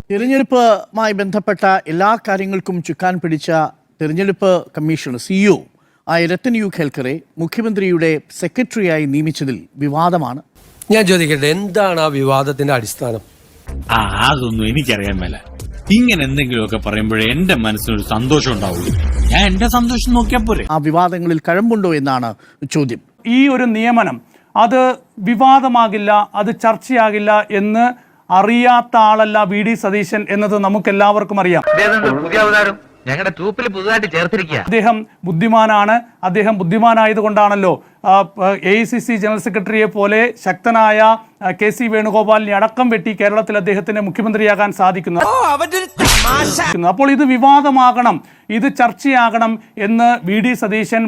തിരഞ്ഞെടുപ്പുമായി ബന്ധപ്പെട്ട എല്ലാ കാര്യങ്ങൾക്കും ചുക്കാൻ പിടിച്ച തിരഞ്ഞെടുപ്പ് കമ്മീഷൻ CEO ആയ രത്തൻ യു ഖേൽക്കറെ മുഖ്യമന്ത്രിയുടെ സെക്രട്ടറിയായി നിയമിച്ചതിൽ വിവാദമാണ്. ഞാൻ ചോദിക്കട്ടെ, എന്താണ് ആ വിവാദത്തിന്റെ അടിസ്ഥാനം? അതൊന്നും എനിക്കറിയാൻ മേല. ഇങ്ങനെ എന്തെങ്കിലുമൊക്കെ പറയുമ്പോഴേ എന്റെ മനസ്സിനൊരു സന്തോഷം ഉണ്ടാവുള്ളൂ. ഞാൻ എന്റെ സന്തോഷം നോക്കിയാൽ പോരെ. ആ വിവാദങ്ങളിൽ കഴമ്പുണ്ടോ എന്നാണ് ചോദ്യം. ഈ ഒരു നിയമനം അത് വിവാദമാകില്ല, അത് ചർച്ചയാകില്ല എന്ന് അറിയാത്ത ആളല്ല VD സതീശൻ എന്നത് നമുക്ക് എല്ലാവർക്കും അറിയാം. ഞങ്ങളുടെ ട്രൂപ്പിൽ പുതുതായിട്ട് ചേർത്തിരിക്കുക. അദ്ദേഹം ബുദ്ധിമാനാണ്. അദ്ദേഹം ബുദ്ധിമാനായതുകൊണ്ടാണല്ലോ AICC ജനറൽ സെക്രട്ടറിയെ പോലെ ശക്തനായ KC വേണുഗോപാലിനെ അടക്കം വെട്ടി കേരളത്തിൽ അദ്ദേഹത്തിന് മുഖ്യമന്ത്രിയാകാൻ സാധിക്കുന്നത്. അപ്പോൾ ഇത് വിവാദമാകണം, ഇത് ചർച്ചയാകണം എന്ന്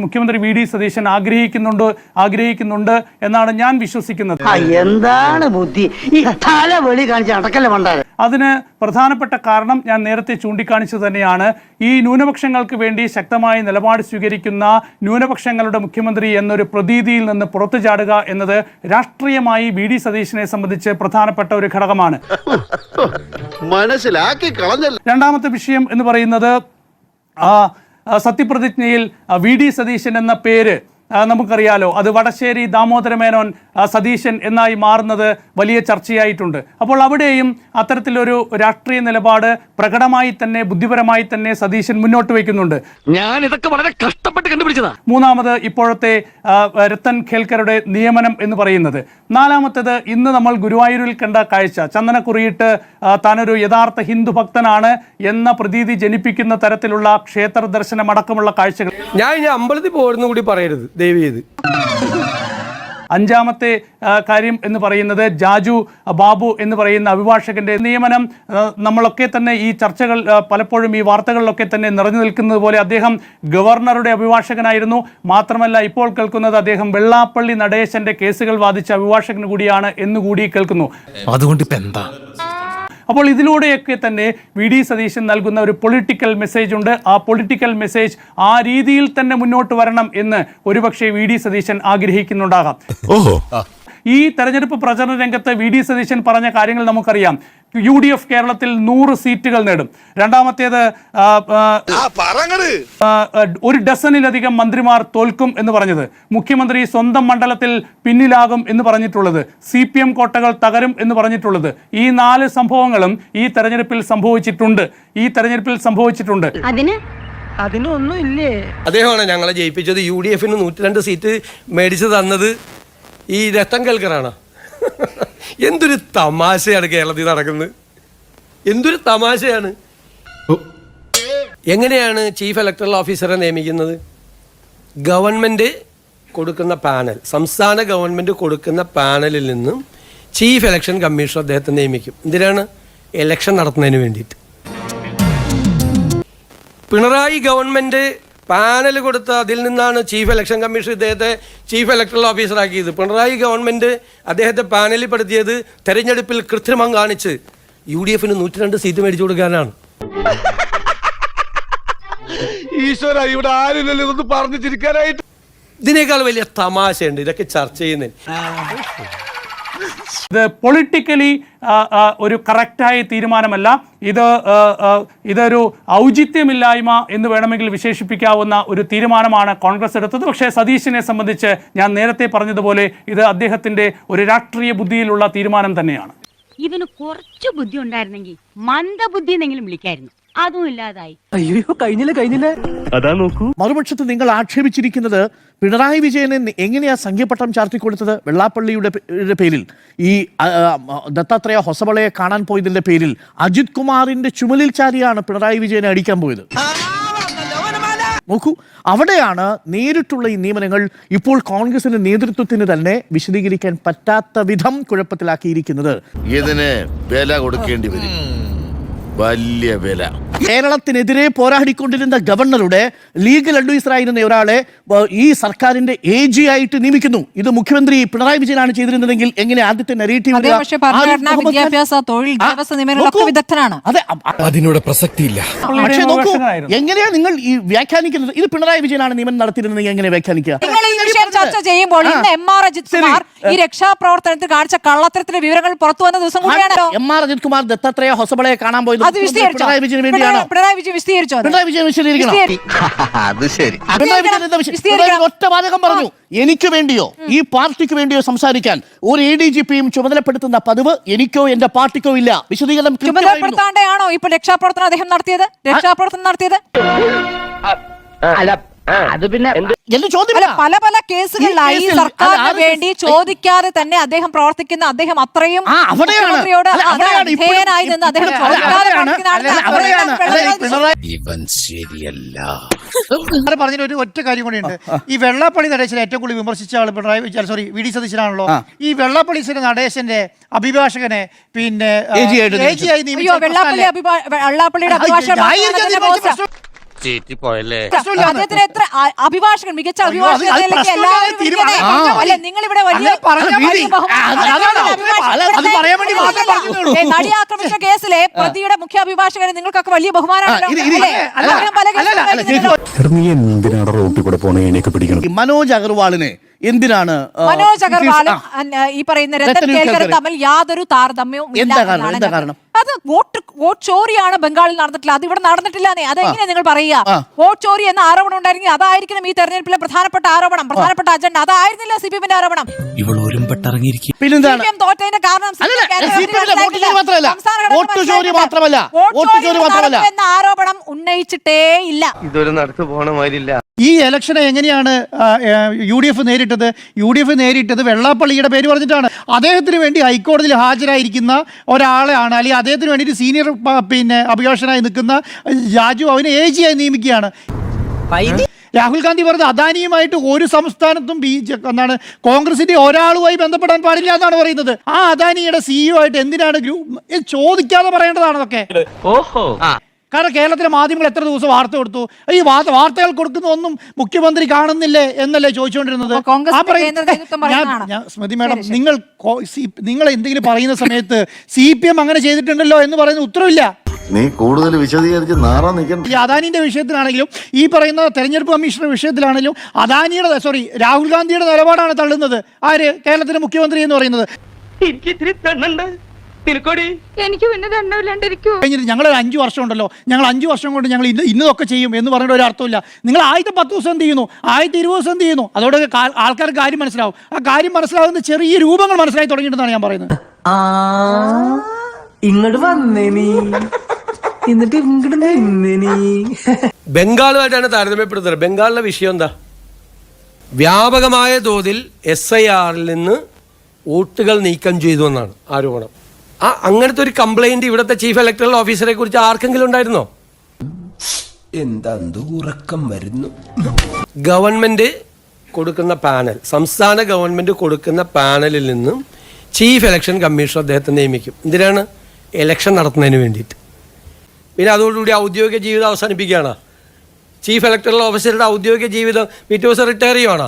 മുഖ്യമന്ത്രി VD സതീശൻ ആഗ്രഹിക്കുന്നുണ്ട് എന്നാണ് ഞാൻ വിശ്വസിക്കുന്നത്. എന്താണ് ബുദ്ധി ഈ തലവെളി കാണിച്ച് അടക്കല്ല. അതിന് പ്രധാനപ്പെട്ട കാരണം ഞാൻ നേരത്തെ ചൂണ്ടിക്കാണിച്ചത് തന്നെയാണ്. ഈ ന്യൂനപക്ഷങ്ങൾക്ക് വേണ്ടി ശക്തമായ നിലപാട് സ്വീകരിക്കുന്ന ന്യൂനപക്ഷങ്ങളുടെ മുഖ്യമന്ത്രി എന്നൊരു പ്രതീതിയിൽ നിന്ന് പുറത്തു ചാടുക എന്നത് രാഷ്ട്രീയമായി VD സതീശനെ സംബന്ധിച്ച് പ്രധാനപ്പെട്ട ഒരു ഘടകമാണ്. രണ്ടാമത്തെ വിഷയം എന്ന് പറയുന്നത് സത്യപ്രതിജ്ഞയിൽ VD സതീശൻ എന്ന പേര് നമുക്കറിയാലോ, അത് വടശ്ശേരി ദാമോദരമേനോൻ സതീശൻ എന്നായി മാറുന്നത് വലിയ ചർച്ചയായിട്ടുണ്ട്. അപ്പോൾ അവിടെയും അത്തരത്തിലൊരു രാഷ്ട്രീയ നിലപാട് പ്രകടമായി തന്നെ ബുദ്ധിപരമായി തന്നെ സതീശൻ മുന്നോട്ട് വയ്ക്കുന്നുണ്ട്. ഞാൻ ഇതൊക്കെ വളരെ കഷ്ടപ്പെട്ട് കണ്ടുപിടിച്ചതാ. മൂന്നാമത് ഇപ്പോഴത്തെ രത്തൻ ഖേൽക്കറുടെ നിയമനം എന്ന് പറയുന്നത്. നാലാമത്തേത് ഇന്ന് നമ്മൾ ഗുരുവായൂരിൽ കണ്ട കാഴ്ച, ചന്ദനക്കുറിയിട്ട് താനൊരു യഥാർത്ഥ ഹിന്ദു ഭക്തനാണ് എന്ന പ്രതീതി ജനിപ്പിക്കുന്ന തരത്തിലുള്ള ക്ഷേത്ര ദർശനം അടക്കമുള്ള കാഴ്ചകൾ. ഞാൻ അമ്പലത്തിൽ പോരുന്ന കൂടി പറയരുത് ദയവ് ചെയ്ത്. അഞ്ചാമത്തെ കാര്യം എന്ന് പറയുന്നത് ജാജു ബാബു എന്ന് പറയുന്ന അഭിഭാഷകന്റെ നിയമനം. നമ്മളൊക്കെ തന്നെ ഈ ചർച്ചകൾ പലപ്പോഴും ഈ വാർത്തകളിലൊക്കെ തന്നെ നിറഞ്ഞു നിൽക്കുന്നത് പോലെ അദ്ദേഹം ഗവർണറുടെ അഭിഭാഷകനായിരുന്നു. മാത്രമല്ല ഇപ്പോൾ കേൾക്കുന്നത് അദ്ദേഹം വെള്ളാപ്പള്ളി നടേശന്റെ കേസുകൾ വാദിച്ച അഭിഭാഷകൻ കൂടിയാണ് എന്നുകൂടി കേൾക്കുന്നു. അതുകൊണ്ട് ഇപ്പൊ എന്താ? അപ്പോൾ ഇതിലൂടെയൊക്കെ തന്നെ VD സതീശൻ നൽകുന്ന ഒരു പൊളിറ്റിക്കൽ മെസ്സേജ് ഉണ്ട്. ആ പൊളിറ്റിക്കൽ മെസ്സേജ് ആ രീതിയിൽ തന്നെ മുന്നോട്ട് വരണം എന്ന് ഒരുപക്ഷെ VD സതീശൻ ആഗ്രഹിക്കുന്നുണ്ടാകാം. ഈ തെരഞ്ഞെടുപ്പ് പ്രചരണ രംഗത്ത് VD സതീശൻ പറഞ്ഞ കാര്യങ്ങൾ നമുക്കറിയാം. UDF കേരളത്തിൽ 100 സീറ്റുകൾ നേടും. രണ്ടാമത്തേത് 1 ഡസനിലധികം മന്ത്രിമാർ തോൽക്കും എന്ന് പറഞ്ഞത്. മുഖ്യമന്ത്രി സ്വന്തം മണ്ഡലത്തിൽ പിന്നിലാകും എന്ന് പറഞ്ഞിട്ടുള്ളത്. CPM കോട്ടകൾ തകരും എന്ന് പറഞ്ഞിട്ടുള്ളത്. ഈ 4 സംഭവങ്ങളും ഈ തെരഞ്ഞെടുപ്പിൽ സംഭവിച്ചിട്ടുണ്ട്. അതിനൊന്നും ഇല്ലേ? അദ്ദേഹമാണ് ഞങ്ങളെ ജയിപ്പിച്ചത്. UDFന് 102 സീറ്റ് മേടിച്ചു തന്നത് ഈ രത്തൻ ഖേൽക്കറാണ്. എന്തൊരു തമാശയാണ് കേരളത്തിൽ നടക്കുന്നത്, എന്തൊരു തമാശയാണ്. എങ്ങനെയാണ് ചീഫ് ഇലക്ടറൽ ഓഫീസറെ നിയമിക്കുന്നത്? ഗവൺമെൻറ് കൊടുക്കുന്ന പാനൽ, സംസ്ഥാന ഗവൺമെൻറ് കൊടുക്കുന്ന പാനലിൽ നിന്നും ചീഫ് ഇലക്ഷൻ കമ്മീഷണർ അദ്ദേഹത്തെ നിയമിക്കും. എന്തിനാണ്? ഇലക്ഷൻ നടത്തുന്നതിന് വേണ്ടിയിട്ട്. പിണറായി ഗവൺമെൻറ് പാനൽ കൊടുത്ത അതിൽ നിന്നാണ് ചീഫ് ഇലക്ഷൻ കമ്മീഷൻ ഇദ്ദേഹത്തെ ചീഫ് ഇലക്ടറൽ ഓഫീസറാക്കിയത്. പിണറായി ഗവൺമെൻറ് അദ്ദേഹത്തെ പാനലിൽ പെടുത്തിയത് തെരഞ്ഞെടുപ്പിൽ കൃത്രിമം കാണിച്ച് UDFന് 102 സീറ്റ് മേടിച്ചു കൊടുക്കാനാണ്. ഈശ്വര, ഇവിടെ ആരുമില്ലല്ലോ ഇതൊന്ന് പറഞ്ഞു ചിരിക്കാനായിട്ട്. ഇതിനേക്കാൾ വലിയ തമാശയുണ്ട് ഇതൊക്കെ ചർച്ച ചെയ്യുന്നതിന്. ഇത് പൊളിറ്റിക്കലി ഒരു കറക്റ്റായ തീരുമാനമല്ല. ഇതൊരു ഔചിത്യമില്ലായ്മ എന്ന് വേണമെങ്കിൽ വിശേഷിപ്പിക്കാവുന്ന ഒരു തീരുമാനമാണ് കോൺഗ്രസ് എടുത്തത്. പക്ഷേ സതീശനെ സംബന്ധിച്ച് ഞാൻ നേരത്തെ പറഞ്ഞതുപോലെ ഇത് അദ്ദേഹത്തിന്റെ ഒരു രാഷ്ട്രീയ ബുദ്ധിയിലുള്ള തീരുമാനം തന്നെയാണ്. ഇവന് കുറച്ച് ബുദ്ധി ഉണ്ടായിരുന്നെങ്കിൽ മന്ദബുദ്ധി എന്നെങ്കിലും വിളിക്കായിരുന്നു. അതും ഇല്ലാതായി. അയ്യോ, കഴിഞ്ഞില്ല. അതാ നോക്കൂ. മറുപക്ഷത്ത് നിങ്ങൾ ആക്ഷേപിച്ചിരിക്കുന്നത് പിണറായി വിജയനെ എങ്ങനെയാ സംഖ്യപട്ടം ചാർത്തിക്കൊടുത്തത്? വെള്ളാപ്പള്ളിയുടെ പേരിൽ, ഈ ദത്താത്രേയ ഹൊസബളയെ കാണാൻ പോയതിന്റെ പേരിൽ അജിത് കുമാറിന്റെ ചുമലിൽ ചാരിയാണ് പിണറായി വിജയനെ അടിക്കാൻ പോയത്. നോക്കൂ, അവിടെയാണ് നേരിട്ടുള്ള ഈ നിയമനങ്ങൾ ഇപ്പോൾ കോൺഗ്രസിന്റെ നേതൃത്വത്തിന് തന്നെ വിശദീകരിക്കാൻ പറ്റാത്ത വിധം കുഴപ്പത്തിലാക്കിയിരിക്കുന്നത്. ഇതിന് വില കൊടുക്കേണ്ടി വരും. 100 ശതമാനം വലിയ വില. കേരളത്തിനെതിരെ പോരാടിക്കൊണ്ടിരുന്ന ഗവർണറുടെ ലീഗൽ അഡ്വൈസറായിരുന്ന ഒരാളെ ഈ സർക്കാരിന്റെ AG ആയിട്ട് നിയമിക്കുന്നു. ഇത് മുഖ്യമന്ത്രി പിണറായി വിജയനാണ് ചെയ്തിരുന്നതെങ്കിൽ എങ്ങനെ ആദ്യത്തെ നരേറ്റീവ് വിദ്യാഭ്യാസ തൊഴിൽ ദേവസ്വം നിയമനങ്ങളൊക്കെ വിദഗ്ധനാണ്. അതെ, അതിനോട് പ്രസക്തിയില്ല. പക്ഷേ നോക്കൂ, എങ്ങനെയാ നിങ്ങൾ ഈ വ്യാഖ്യാനിക്കുന്നത്? ഇത് പിണറായി വിജയനാണ് നിയമനം നടത്തിയിരുന്നെങ്കിൽ എങ്ങനെ വ്യാഖ്യാനിക്കുക? നിങ്ങൾ ഈ വിഷയം ചർച്ച ചെയ്യുമ്പോൾ ഇന്ന് MR അജിത് കുമാർ ഈ രക്ഷാപ്രവർത്തനത്തിൽ കാണിച്ച കള്ളത്തരത്തിന്റെ വിവരങ്ങൾ പുറത്തു വന്ന ദിവസം കൂടിയാണല്ലോ. MR അജിത് കുമാർ ദത്താത്രേയ ഹൊസബളയെ കാണാൻ പോയത് അത് വിശദീകരിച്ചോ? പിണറായി വിജയന് വേണ്ടിയാണോ? പിണറായി വിജയൻ വിശദീകരിച്ചോ? പിണറായി വിജയൻ വിശദീകരിക്കണം. അത് ശരി. പിണറായി വിജയൻ ഒറ്റ വാചകം പറഞ്ഞു, എനിക്ക് വേണ്ടിയോ ഈ പാർട്ടിക്ക് വേണ്ടിയോ സംസാരിക്കാൻ ഒരു ADGPയും ചുമതലപ്പെടുത്തുന്ന പതിവ് എനിക്കോ എന്റെ പാർട്ടിക്കോ ഇല്ല. വിശദീകരണം ചുമതലപ്പെടുത്താണ്ടാണോ ഇപ്പൊ രക്ഷാപ്രവർത്തനം അദ്ദേഹം നടത്തിയത്? രക്ഷാപ്രവർത്തനം നടത്തിയത് അല്ല അത് പിന്നെ എന്റെ ചോദ്യം അല്ല, പല പല കേസുകളിലായി സർക്കാരിന് വേണ്ടി ചോദിക്കാതെ തന്നെ അദ്ദേഹം പ്രവർത്തിക്കുന്ന, അദ്ദേഹം അത്രയും മുഖ്യമന്ത്രിയോട് വിധേയനായി നിന്ന് അദ്ദേഹം ചോദിക്കാതെ ഇവൻ ശരിയല്ല. പറഞ്ഞ ഒരു ഒറ്റ കാര്യം കൂടിയുണ്ട്. ഈ വെള്ളാപ്പള്ളി നടേശനെ ഏറ്റവും കൂടുതൽ വിമർശിച്ച ആൾ VD സതീശനാണല്ലോ. ഈ വെള്ളാപ്പള്ളി നടേശന്റെ അഭിഭാഷകനെ പിന്നെ വെള്ളാപ്പള്ളിയുടെ അദ്ദേഹത്തിന് എത്ര അഭിഭാഷകൻ, മികച്ച അഭിഭാഷകൻ നിങ്ങൾ ഇവിടെ വലിയ നടി ആക്രമിച്ച കേസിലെ പ്രതിയുടെ മുഖ്യ അഭിഭാഷകനെ നിങ്ങൾക്കൊക്കെ വലിയ ബഹുമാനമാണല്ലോ. മനോജ് അഗർവാളിനെ എന്തിനാണ് മനോജ് അഗർവാളും ഈ പറയുന്ന രത്തൻ കേൽക്കറും തമ്മിൽ യാതൊരു താരതമ്യവും എന്താ കാരണം? അത് വോട്ട് ചോറിയാണ് ബംഗാളിൽ നടന്നിട്ടില്ല, അത് ഇവിടെ നടന്നിട്ടില്ലാന്നേ. അതെങ്ങനെ നിങ്ങൾ പറയുക? വോട്ട് ചോറി എന്ന ആരോപണം ഉണ്ടായിരുന്നെങ്കിൽ അതായിരിക്കണം ഈ തെരഞ്ഞെടുപ്പിലെ പ്രധാനപ്പെട്ട ആരോപണം, പ്രധാനപ്പെട്ട അജണ്ട. അതായിരുന്നില്ല CPM-ന്റെ ആരോപണം. CPM തോറ്റതിന്റെ കാരണം എന്ന ആരോപണം ഉന്നയിച്ചിട്ടേ ഇല്ല. ഇതൊരു നടക്ക് പോണ മാതിരില്ല. ഈ ഇലക്ഷനെ എങ്ങനെയാണ് UDF നേരിട്ടത് വെള്ളാപ്പള്ളിയുടെ പേര് പറഞ്ഞിട്ടാണ്. അദ്ദേഹത്തിന് വേണ്ടി ഹൈക്കോടതിയിൽ ഹാജരായിരിക്കുന്ന ഒരാളെയാണ്, അല്ലെങ്കിൽ അദ്ദേഹത്തിന് വേണ്ടി സീനിയർ പിന്നെ അഭിഭാഷകനായി നിൽക്കുന്ന രാജു അവനെ AG ആയി നിയമിക്കുകയാണ്. രാഹുൽ ഗാന്ധി പറഞ്ഞത് അദാനിയുമായിട്ട് ഒരു സംസ്ഥാനത്തും കോൺഗ്രസിന്റെ ഒരാളുമായി ബന്ധപ്പെടാൻ പാടില്ല എന്നാണ് പറയുന്നത്. ആ അദാനിയുടെ CEO ആയിട്ട് എന്തിനാണ് ചോദിക്കാതെ പറയേണ്ടതാണ് അതൊക്കെ. കാരണം കേരളത്തിലെ മാധ്യമങ്ങൾ എത്ര ദിവസം വാർത്ത കൊടുത്തു? ഈ വാർത്തകൾ കൊടുക്കുന്ന ഒന്നും മുഖ്യമന്ത്രി കാണുന്നില്ലേ എന്നല്ലേ ചോദിച്ചുകൊണ്ടിരുന്നത്. സ്മൃതി മാഡം, നിങ്ങൾ എന്തെങ്കിലും പറയുന്ന സമയത്ത് CPM അങ്ങനെ ചെയ്തിട്ടുണ്ടല്ലോ എന്ന് പറയുന്ന ഉത്തരവില്ല. നീ കൂടുതൽ വിശദീകരിച്ച് നാറാൻ നിൽക്കണം. ഈ അദാനിന്റെ വിഷയത്തിലാണെങ്കിലും ഈ പറയുന്ന തെരഞ്ഞെടുപ്പ് കമ്മീഷണർ വിഷയത്തിലാണെങ്കിലും രാഹുൽ ഗാന്ധിയുടെ നിലപാടാണ് തള്ളുന്നത്. ആര്? കേരളത്തിലെ മുഖ്യമന്ത്രി എന്ന് പറയുന്നത്. എനിക്ക് പിന്നെ ദണ്ഡമില്ലാണ്ടിരിക്കൂ. കഴിഞ്ഞിട്ട് ഞങ്ങൾ 5 വർഷം ഉണ്ടല്ലോ, ഞങ്ങൾ 5 വർഷം കൊണ്ട് ഞങ്ങൾ ഇന്നതൊക്കെ ചെയ്യും എന്ന് പറഞ്ഞിട്ട് ഒരു അർത്ഥമില്ല. നിങ്ങൾ ആദ്യത്തെ 10 ദിവസം എന്ത് ചെയ്യുന്നു, ആദ്യത്തെ 20 ദിവസം എന്ത് ചെയ്യുന്നു? അതോടെ ആൾക്കാർക്ക് കാര്യം മനസ്സിലാവും. ആ കാര്യം മനസ്സിലാവുന്ന ചെറിയ രൂപങ്ങൾ മനസ്സിലായി തുടങ്ങിയിട്ടെന്നാണ് ഞാൻ പറയുന്നത്. ഇങ്ങോട്ട് വന്നേ നീ, എന്നിട്ട് ഇങ്ങോട്ട് നിന്നേ നീ. ബംഗാളുമായിട്ടാണ് താരതമ്യപ്പെടുത്തുന്നത്. ബംഗാളിലെ വിഷയം എന്താ? വ്യാപകമായ തോതിൽ SIR-ൽ നിന്ന് വോട്ടുകൾ നീക്കം ചെയ്തു എന്നാണ് ആരോപണം. അങ്ങനത്തെ ഒരു കംപ്ലൈന്റ് ഇവിടുത്തെ ചീഫ് ഇലക്ടറൽ ഓഫീസറെ കുറിച്ച് ആർക്കെങ്കിലും ഉണ്ടായിരുന്നോ? എന്താ ഉറക്കം വരുന്നു. ഗവൺമെന്റ് കൊടുക്കുന്ന പാനൽ, സംസ്ഥാന ഗവൺമെന്റ് കൊടുക്കുന്ന പാനലിൽ നിന്നും ചീഫ് ഇലക്ഷൻ കമ്മീഷണർ അദ്ദേഹത്തെ നിയമിക്കും. എന്തിനാണ്? ഇലക്ഷൻ നടത്തുന്നതിന് വേണ്ടിയിട്ട്. പിന്നെ അതോടുകൂടി ഔദ്യോഗിക ജീവിതം അവസാനിപ്പിക്കുകയാണ്. ചീഫ് ഇലക്ടറൽ ഓഫീസറുടെ ഔദ്യോഗിക ജീവിതം പിറ്റേ ദിവസം റിട്ടയർ ചെയ്യുവാണ്.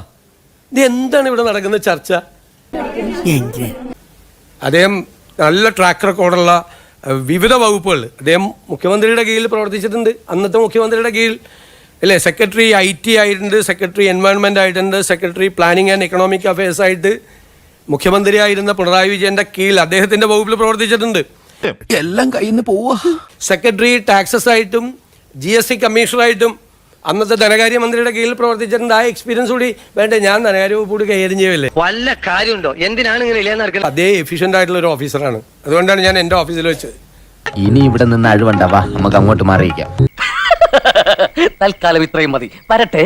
ഇത് എന്താണ് ഇവിടെ നടക്കുന്ന ചർച്ച? അദ്ദേഹം നല്ല ട്രാക്ക് റെക്കോർഡുള്ള വിവിധ വകുപ്പുകൾ അദ്ദേഹം മുഖ്യമന്ത്രിയുടെ കീഴിൽ പ്രവർത്തിച്ചിട്ടുണ്ട്. അന്നത്തെ മുഖ്യമന്ത്രിയുടെ കീഴിൽ അല്ലേ, സെക്രട്ടറി IT ആയിട്ടുണ്ട്, സെക്രട്ടറി എൻവയോൺമെൻറ്റ് ആയിട്ടുണ്ട്, secretary planning and economic affairs ആയിട്ട് മുഖ്യമന്ത്രിയായിരുന്ന പിണറായി വിജയൻ്റെ കീഴിൽ അദ്ദേഹത്തിൻ്റെ വകുപ്പിൽ പ്രവർത്തിച്ചിട്ടുണ്ട്. എല്ലാം കയ്യിൽ നിന്ന് പോവാ. സെക്രട്ടറി ടാക്സസ് ആയിട്ടും GST കമ്മീഷണറായിട്ടും അന്നത്തെ ധനകാര്യമന്ത്രിയുടെ കീഴിൽ പ്രവർത്തിച്ചിട്ടുണ്ട്. ആ എക്സ്പീരിയൻസ് കൂടി വേണ്ടേ? ഞാൻ ധനകാര്യ വകുപ്പ് കൂടി കൈകാര്യം ചെയ്യല്ലേ. വല്ല കാര്യമുണ്ടോ? എന്തിനാണ് ഇങ്ങനെ ഇല്ലാന്ന് അതേ എഫിഷ്യന്റ് ആയിട്ടുള്ള ഒരു ഓഫീസറാണ്. അതുകൊണ്ടാണ് ഞാൻ എൻ്റെ ഓഫീസിൽ വെച്ചത്. ഇനി ഇവിടെ നിന്ന് അഴിവണ്ടാവാ, നമുക്ക് അങ്ങോട്ട് മാറിയിക്കാം. തൽക്കാലം ഇത്രയും മതി. വരട്ടെ.